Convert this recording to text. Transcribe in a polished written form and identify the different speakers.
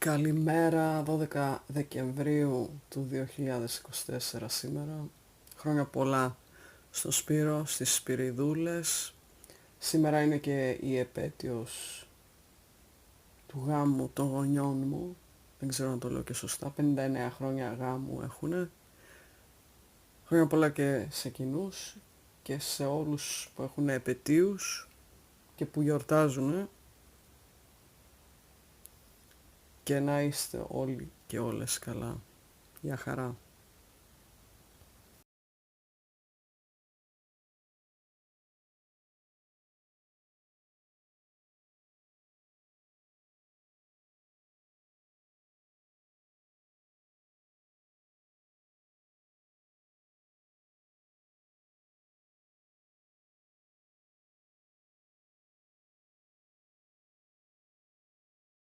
Speaker 1: Καλημέρα, 12 Δεκεμβρίου του 2024 σήμερα. Χρόνια πολλά στο Σπύρο, στις Σπυριδούλες. Σήμερα είναι και η επέτειος του γάμου των γονιών μου. Δεν ξέρω αν το λέω και σωστά. 59 χρόνια γάμου έχουνε. Χρόνια πολλά και σε εκείνους και σε όλους που έχουν επετείους και που γιορτάζουν. Και να είστε όλοι και όλες καλά. Γεια χαρά.